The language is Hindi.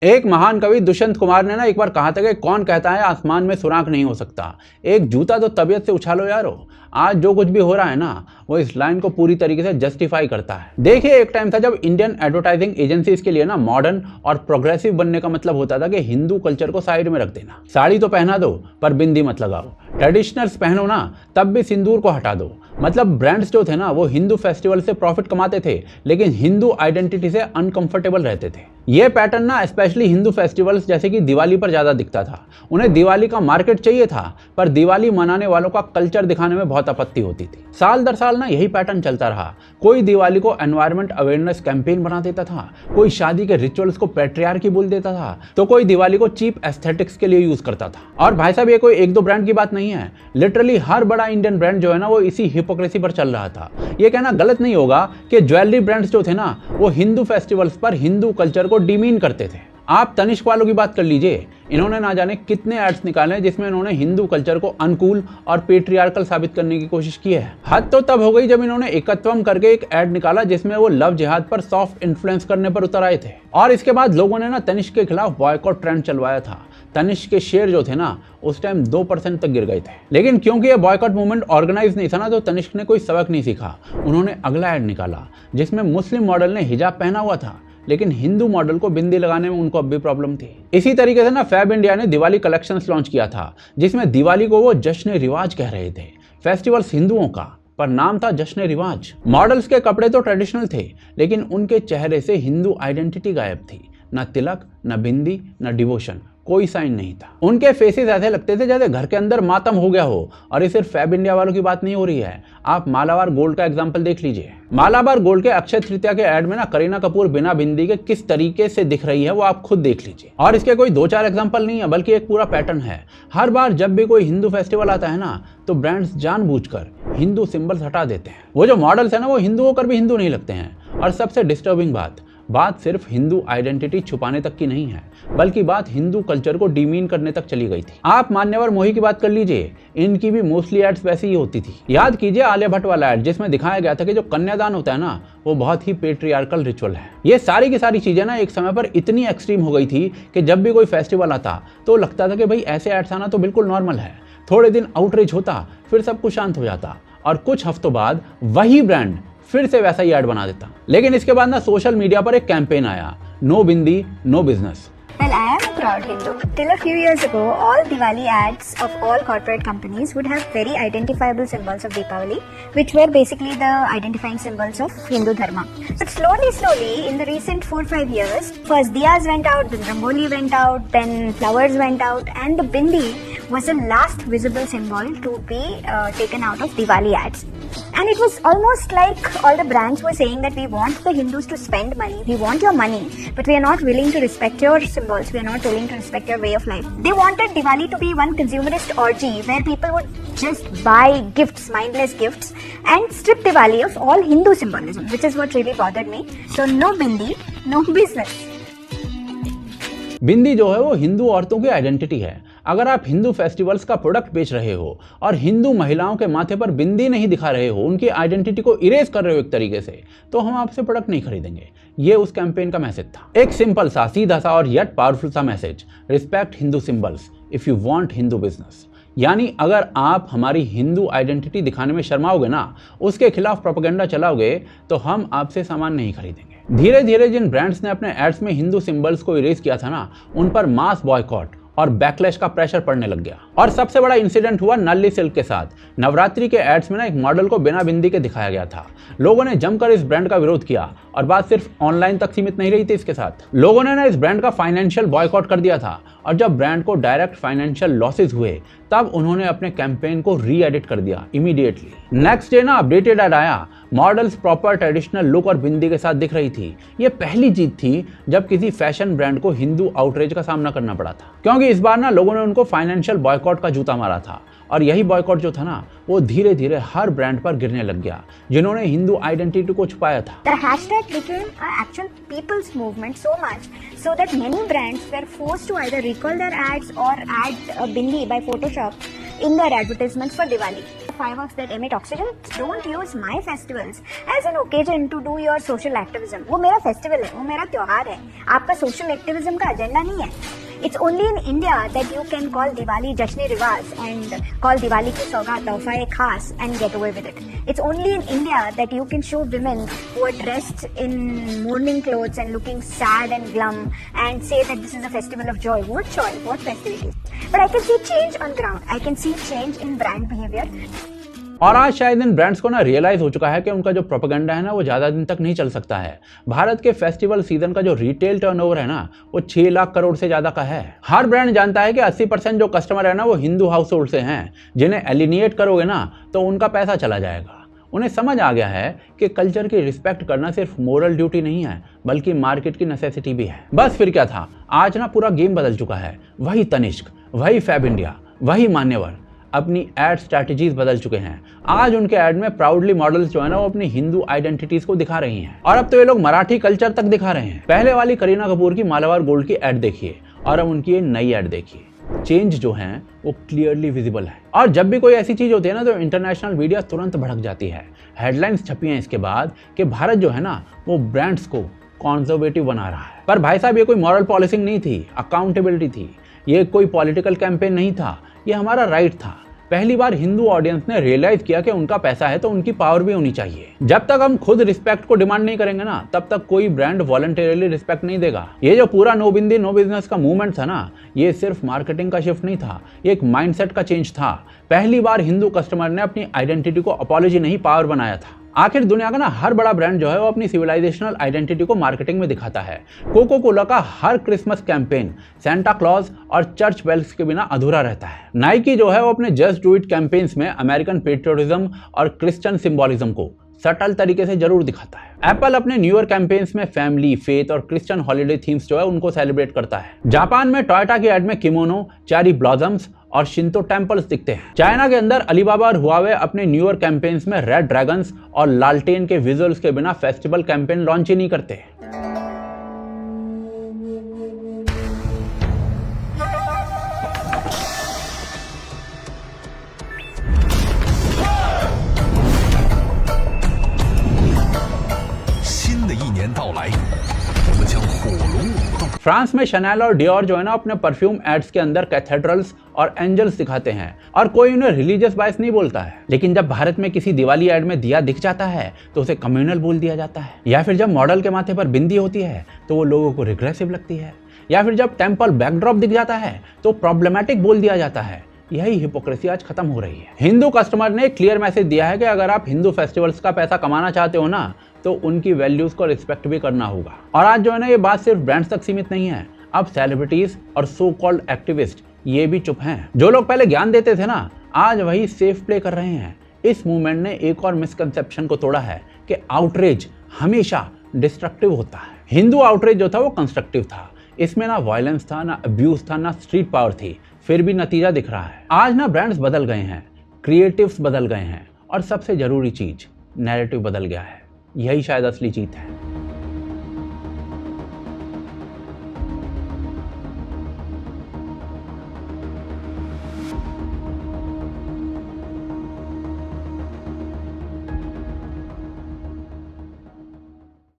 एक महान कवि दुष्यंत कुमार ने ना एक बार कहा था कि कौन कहता है आसमान में सुराख नहीं हो सकता, एक जूता तो तबीयत से उछालो यारो। आज जो कुछ भी हो रहा है ना, वो इस लाइन को पूरी तरीके से जस्टिफाई करता है। देखिए, एक टाइम था जब इंडियन एडवर्टाइजिंग एजेंसीज के लिए ना मॉडर्न और प्रोग्रेसिव बनने का मतलब होता था कि हिंदू कल्चर को साइड में रख देना। साड़ी तो पहना दो पर बिंदी मत लगाओ, ट्रेडिशनल्स पहनो ना तब भी सिंदूर को हटा दो। मतलब ब्रांड्स जो थे ना वो हिंदू फेस्टिवल से प्रॉफिट कमाते थे, लेकिन हिंदू आइडेंटिटी से अनकंफर्टेबल रहते थे। ये पैटर्न ना स्पेशली हिंदू फेस्टिवल्स जैसे कि दिवाली पर ज्यादा दिखता था। उन्हें दिवाली का मार्केट चाहिए था, पर दिवाली मनाने वालों का कल्चर दिखाने में बहुत आपत्ति होती थी। साल दर साल ना यही पैटर्न चलता रहा। कोई दिवाली को एनवायरमेंट अवेयरनेस कैंपेन बना देता था, कोई शादी के रिचुअल्स को पैट्रियार्की बोल देता था, तो कोई दिवाली को चीप एस्थेटिक्स के लिए यूज करता था। और भाई साहब, ये कोई एक दो ब्रांड की बात नहीं है, लिटरली हर बड़ा इंडियन ब्रांड जो है ना वो इसी हिपोक्रेसी पर चल रहा था। ये कहना गलत नहीं होगा कि ज्वेलरी ब्रांड्स जो थे ना वो हिंदू फेस्टिवल्स पर हिंदू कल्चर को डिमीन करते थे। आप तनिष्क वालों की बात कर लीजिए, इन्होंने ना जाने कितने एड्स निकाले जिसमें इन्होंने हिंदू कल्चर को अनकूल और पेट्रियार्कल साबित करने की कोशिश की है। हद तो तब हो गई जब इन्होंने एकत्वम करके एक एड निकाला जिसमें वो लव जिहाद पर सॉफ्ट इन्फ्लुएंस करने पर उतर आए थे। और इसके बाद लोगों ने ना तनिष्क के खिलाफ बॉयकॉट ट्रेंड चलवाया था। तनिष्क के शेयर जो थे ना उस टाइम 2% तक गिर गए थे। लेकिन क्योंकि ये बॉयकॉट मूवमेंट ऑर्गेनाइज नहीं था ना, तो तनिष्क ने कोई सबक नहीं सीखा। उन्होंने अगला एड निकाला जिसमें मुस्लिम मॉडल ने हिजाब पहना हुआ था, लेकिन हिंदू मॉडल को बिंदी लगाने में उनको अब भी प्रॉब्लम थी। इसी तरीके से ना फैब इंडिया ने दिवाली कलेक्शंस लॉन्च किया था, जिसमें दिवाली को वो जश्न रिवाज कह रहे थे। फेस्टिवल्स हिंदुओं का, पर नाम था जश्न रिवाज। मॉडल्स के कपड़े तो ट्रेडिशनल थे, लेकिन उनके चेहरे से हिंदू आइडेंटिटी गायब थी। न तिलक, न बिंदी, न डिवोशन, कोई साइन नहीं था। उनके फेसेस ऐसे लगते थे जैसे घर के अंदर मातम हो गया हो। और ये सिर्फ फैब इंडिया वालों की बात नहीं हो रही है, आप मालाबार गोल्ड का एग्जांपल देख लीजिए। मालाबार गोल्ड के अक्षय तृतीया के ऐड में ना करीना कपूर बिना बिंदी के किस तरीके से दिख रही है वो आप खुद देख लीजिए। और इसके कोई 2-4 एग्जांपल नहीं है, बल्कि एक पूरा पैटर्न है। हर बार जब भी कोई हिंदू फेस्टिवल आता है ना, तो ब्रांड्स जानबूझकर हिंदू सिंबल्स हटा देते हैं। वो जो मॉडल्स है ना वो हिंदू होकर भी हिंदू नहीं लगते हैं। और सबसे डिस्टर्बिंग बात सिर्फ हिंदू आइडेंटिटी छुपाने तक की नहीं है, बल्कि बात हिंदू कल्चर को डिमीन करने तक चली गई थी। आप मान्यवर मोही की बात कर लीजिए, इनकी भी मोस्टली एड्स वैसी ही होती थी। याद कीजिए आलिया भट्ट वाला एड जिसमें दिखाया गया था कि जो कन्यादान होता है ना वो बहुत ही पेट्रियार्कल रिचुअल है। ये सारी की सारी चीजें ना एक समय पर इतनी एक्सट्रीम हो गई थी कि जब भी कोई फेस्टिवल आता तो लगता था कि भाई ऐसे एड्स आना तो बिल्कुल नॉर्मल है। थोड़े दिन आउटरीच होता, फिर सब कुछ शांत हो जाता, और कुछ हफ्तों बाद वही ब्रांड फिर से वैसा ही ऐड बना देता। लेकिन इसके बाद ना सोशल मीडिया पर एक कैंपेन आया, no bindi no business. Well, I am a proud Hindu. Till a few years ago, all Diwali ads of all corporate companies would have very identifiable symbols of Deepavali, which were basically the identifying symbols of Hindu Dharma. But slowly, in the recent 4-5 years, first diyas went out, then rangoli went out, then flowers went out, and the bindi was the last visible symbol to be taken out of Diwali ads. And it was almost like all the brands were saying that we want the Hindus to spend money, we want your money, but we are not willing to respect your symbols, we are not willing to respect your way of life. They wanted Diwali to be one consumerist orgy where people would just buy gifts, mindless gifts, and strip Diwali of all Hindu symbolism, which is what really bothered me. So no bindi, no business. बिंदी जो है वो हिंदू औरतों की आइडेंटिटी है। अगर आप हिंदू फेस्टिवल्स का प्रोडक्ट बेच रहे हो और हिंदू महिलाओं के माथे पर बिंदी नहीं दिखा रहे हो, उनकी आइडेंटिटी को इरेज कर रहे हो एक तरीके से, तो हम आपसे प्रोडक्ट नहीं खरीदेंगे। ये उस कैंपेन का मैसेज था। एक सिंपल सा, सीधा सा और येट पावरफुल सा message, respect Hindu symbols if you want Hindu business. यानी अगर आप हमारी हिंदू आइडेंटिटी दिखाने में शर्माओगे ना, उसके खिलाफ प्रोपेगेंडा चलाओगे, तो हम आपसे सामान नहीं खरीदेंगे। धीरे धीरे जिन ब्रांड्स ने अपने एड्स में हिंदू सिंबल्स को इरेज किया था ना, उन पर मास बॉयकॉट और बैकलैश का प्रेशर पड़ने लग गया। और सबसे बड़ा इंसिडेंट हुआ नल्ली सिल्क के साथ। नवरात्रि के एड्स में ना एक मॉडल को बिना बिंदी के दिखाया गया था। लोगों ने जमकर इस ब्रांड का विरोध किया, और बात सिर्फ ऑनलाइन तक सीमित नहीं रही थी। इसके साथ लोगों ने ना इस ब्रांड का फाइनेंशियल बॉयकॉट कर दिया था, और जब ब्रांड को डायरेक्ट फाइनेंशियल लॉसेज हुए तब उन्होंने अपने कैंपेन को री एडिट कर दिया इमीडिएटली। नेक्स्ट डे ना अपडेटेड एड आया, मॉडल्स प्रॉपर ट्रेडिशनल लुक और बिंदी के साथ दिख रही थी। ये पहली जीत थी जब किसी फैशन ब्रांड को हिंदू आउटरीच का सामना करना पड़ा था, क्योंकि इस बार ना लोगों ने उनको फाइनेंशियल बॉयकॉट का जूता मारा था। और यही बॉयकॉट जो था ना वो धीरे धीरे हर ब्रांड पर गिरने लग गया जिन्होंने हिंदू आइडेंटिटी को छुपाया था। The hashtag became an actual people's movement so much so that many brands were forced to either recall their ads or add a bindi by Photoshop in their advertisements for Diwali. fireworks that emit oxygen. Don't use my festivals as an occasion to do your social activism. वो मेरा फेस्टिवल है, वो मेरा त्योहार है, आपका सोशल एक्टिविज्म का एजेंडा नहीं है. It's only in India that you can call Diwali Jashn-e Riwaz and call Diwali ki सौगात तोहफा खास and get away with it. It's only in India that you can show women who are dressed in mourning clothes and looking sad and glum and say that this is a festival of joy. What joy? What festivities? But I can see change on ground. I can see change in brand behavior. और आज शायद इन ब्रांड्स को ना रियलाइज हो चुका है कि उनका जो प्रोपेगेंडा है ना वो ज़्यादा दिन तक नहीं चल सकता है। भारत के फेस्टिवल सीजन का जो रिटेल टर्नओवर है ना वो 6 लाख करोड़ से ज़्यादा का है। हर ब्रांड जानता है कि 80% जो कस्टमर है ना वो हिंदू हाउस होल्ड से हैं, जिन्हें एलिनिएट करोगे ना तो उनका पैसा चला जाएगा। उन्हें समझ आ गया है कि कल्चर की रिस्पेक्ट करना सिर्फ मोरल ड्यूटी नहीं है बल्कि मार्केट की नेसेसिटी भी है। बस फिर क्या था, आज ना पूरा गेम बदल चुका है। वही तनिष्क, वही फैब इंडिया, वही मान्यवर अपनी एड स्ट्रैटेजीज बदल चुके हैं। आज उनके एड में प्राउडली मॉडल्स जो है ना वो अपनी हिंदू आइडेंटिटीज को दिखा रही हैं और अब तो ये लोग मराठी कल्चर तक दिखा रहे हैं। पहले वाली करीना कपूर की मालाबार गोल्ड की एड देखिए और अब उनकी ये नई एड देखिए। चेंज जो है वो क्लियरली विजिबल है और जब भी कोई ऐसी चीज होती है ना तो इंटरनेशनल मीडिया तुरंत भड़क जाती है। हेडलाइंस छपी हैं इसके बाद कि भारत जो है ना वो ब्रांड्स को कॉन्जर्वेटिव बना रहा है। पर भाई साहब ये कोई मॉरल पॉलिसिंग नहीं थी, अकाउंटेबिलिटी थी। ये कोई पॉलिटिकल कैंपेन नहीं था, ये हमारा राइट था। पहली बार हिंदू ऑडियंस ने रियलाइज किया कि उनका पैसा है तो उनकी पावर भी होनी चाहिए। जब तक हम खुद रिस्पेक्ट को डिमांड नहीं करेंगे ना तब तक कोई ब्रांड वॉलंटरीली रिस्पेक्ट नहीं देगा। ये जो पूरा नो बिंदी नो बिजनेस का मूवमेंट था ना ये सिर्फ मार्केटिंग का शिफ्ट नहीं था, ये एक माइंडसेट का चेंज था। पहली बार हिंदू कस्टमर ने अपनी आइडेंटिटी को अपॉलॉजी नहीं पावर बनाया था। आखिर दुनिया का ना हर बड़ा ब्रांड जो है वो अपनी सिविलाइजेशनल आइडेंटिटी को मार्केटिंग में दिखाता है। कोको कोला का हर क्रिसमस कैंपेन सैंटा क्लॉज और चर्च बेल्स के बिना अधूरा रहता है। नाइकी जो है वो अपने जस्ट डू इट कैंपेन्स में अमेरिकन पेट्रियोटिज्म और क्रिश्चियन सिंबोलिज्म को सटल तरीके से जरूर दिखाता है। एप्पल अपने न्यू ईयर कैंपेन्स में फैमिली, फेथ और क्रिश्चियन हॉलिडे थीम्स जो है उनको सेलिब्रेट करता है। जापान में टोयोटा की एड में किमोनो, चेरी ब्लॉसम्स और शिंतो टेम्पल्स दिखते हैं। चाइना के अंदर अलीबाबा और हुआवे अपने न्यू ईयर कैंपेन्स में रेड ड्रैगन्स और लालटेन के विजुअल्स के बिना फेस्टिवल कैंपेन लॉन्च ही नहीं करते। फ्रांस में शनैल और डियोर जो है ना अपने परफ्यूम एड्स के अंदर कैथेड्रल्स और एंजल्स दिखाते हैं और कोई उन्हें रिलीजियस बायस नहीं बोलता है। लेकिन जब भारत में किसी दिवाली एड में दिया दिख जाता है तो उसे कम्युनल बोल दिया जाता है, या फिर जब मॉडल के माथे पर बिंदी होती है तो वो लोगों को रिग्रेसिव लगती है, या फिर जब टेम्पल बैकड्रॉप दिख जाता है तो प्रॉब्लमेटिक बोल दिया जाता है। यही हिपोक्रेसी आज खत्म हो रही है। हिंदू कस्टमर ने क्लियर मैसेज दिया है कि अगर आप हिंदू फेस्टिवल्स का पैसा कमाना चाहते हो ना तो उनकी वैल्यूज को रिस्पेक्ट भी करना होगा। और आज जो है ना ये बात सिर्फ ब्रांड्स तक सीमित नहीं है, अब सेलिब्रिटीज और सो कॉल्ड एक्टिविस्ट ये भी चुप हैं। जो लोग पहले ज्ञान देते थे ना आज वही सेफ प्ले कर रहे हैं। इस मूवमेंट ने एक और मिसकंसेप्शन को तोड़ा है कि आउटरीच हमेशा डिस्ट्रक्टिव होता है। हिंदू आउटरीच जो था वो कंस्ट्रक्टिव था, इसमें ना वायलेंस था, ना अब्यूज था, ना स्ट्रीट पावर थी, फिर भी नतीजा दिख रहा है। आज ना ब्रांड्स बदल गए हैं, क्रिएटिव्स बदल गए हैं और सबसे जरूरी चीज नैरेटिव बदल गया है। यही शायद असली जीत है।